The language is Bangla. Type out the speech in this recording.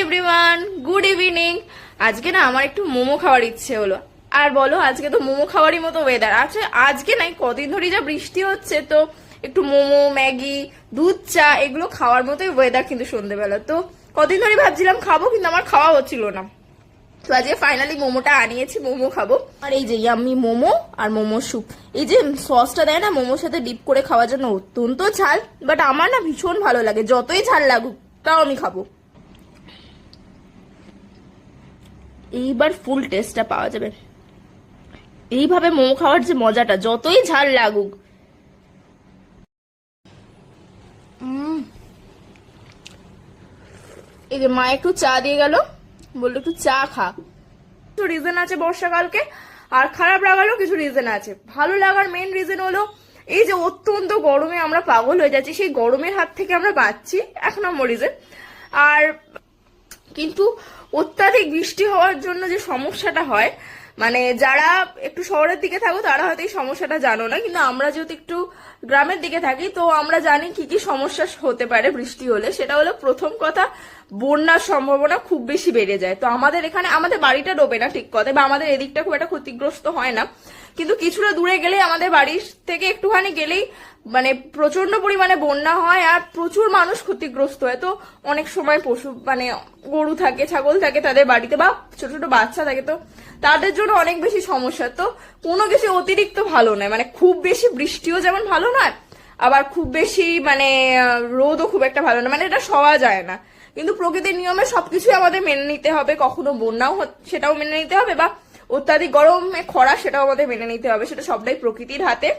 Everyone, good evening. আজকে না আমার একটু মোমো খাওয়ার ইচ্ছে হলো। আর বলো, আজকে তো মোমো খাওয়ারই মতো ওয়েদার আছে। আজকে নাই, কদিন ধরে যা বৃষ্টি হচ্ছে, তো একটু মোমো, ম্যাগি, দুধ চা এগুলো খাওয়ার মতোই ওয়েদার কিন্তু সন্ধ্যেবেলা। তো কদিন ধরে ভাবছিলাম খাবো, কিন্তু আমার খাওয়া হচ্ছিল না। তো আজকে ফাইনালি মোমোটা আনিয়েছি, মোমো খাবো। আর এই যে ইয়াম্মি মোমো আর মোমো স্যুপ, এই যে সসটা দেয় না মোমোর সাথে ডিপ করে খাওয়ার জন্য, অত্যন্ত ঝাল, বাট আমার না ভীষণ ভালো লাগে। যতই ঝাল লাগুক তাও আমি খাবো। এইবার ফুল টেস্টটা পাওয়া যাবে। এইভাবে মোমো খাওয়ার যে মজাটা, যতই ঝাল লাগুক। এই যে মা একটু চা দিয়ে গেল, বললো একটু চা খা। তো রিজন আছে বর্ষাকালকে, আর খারাপ লাগারও কিছু রিজন আছে। ভালো লাগার মেন রিজন হলো এই যে অত্যন্ত গরমে আমরা পাগল হয়ে যাচ্ছি, সেই গরমের হাত থেকে আমরা বাঁচছি, 1 নম্বর রিজন। আর কিন্তু অত্যাধিক বৃষ্টি হওয়ার জন্য যে সমস্যাটা হয়, মানে যারা একটু শহরের দিকে থাকো তারা হয়তো এই সমস্যাটা জানো না, কিন্তু আমরা যেহেতু একটু গ্রামের দিকে থাকি তো আমরা জানি কি কি সমস্যা হতে পারে বৃষ্টি হলে। সেটা হলো, প্রথম কথা, বন্যার সম্ভাবনা খুব বেশি বেড়ে যায়। তো আমাদের এখানে, আমাদের বাড়িটা ডোবে না ঠিক কথা, বা আমাদের এদিকটা খুব একটা ক্ষতিগ্রস্ত হয় না, কিন্তু কিছুটা দূরে গেলেই, আমাদের বাড়ির থেকে একটুখানি গেলেই মানে প্রচন্ড পরিমাণে বন্যা হয় আর প্রচুর মানুষ ক্ষতিগ্রস্ত হয়। তো অনেক সময় পশু, মানে গরু থাকে, ছাগল থাকে তাদের বাড়িতে, বা ছোট ছোট বাচ্চা থাকে, তো তাদের জন্য অনেক বেশি সমস্যা। তো কোনো কিছু অতিরিক্ত ভালো নয়, মানে খুব বেশি বৃষ্টিও যেমন ভালো নয়, আবার খুব বেশি মানে রোদও খুব একটা ভালো না, মানে এটা সওয়া যায় না। কিন্তু প্রকৃতির নিয়মে সবকিছুই আমাদের মেনে নিতে হবে। কখনো বন্যাও সেটাও মেনে নিতে হবে, বা অত্যাধিক গরমে খরা সেটাও আমাদের মেনে নিতে হবে। সেটা সবটাই প্রকৃতির হাতে।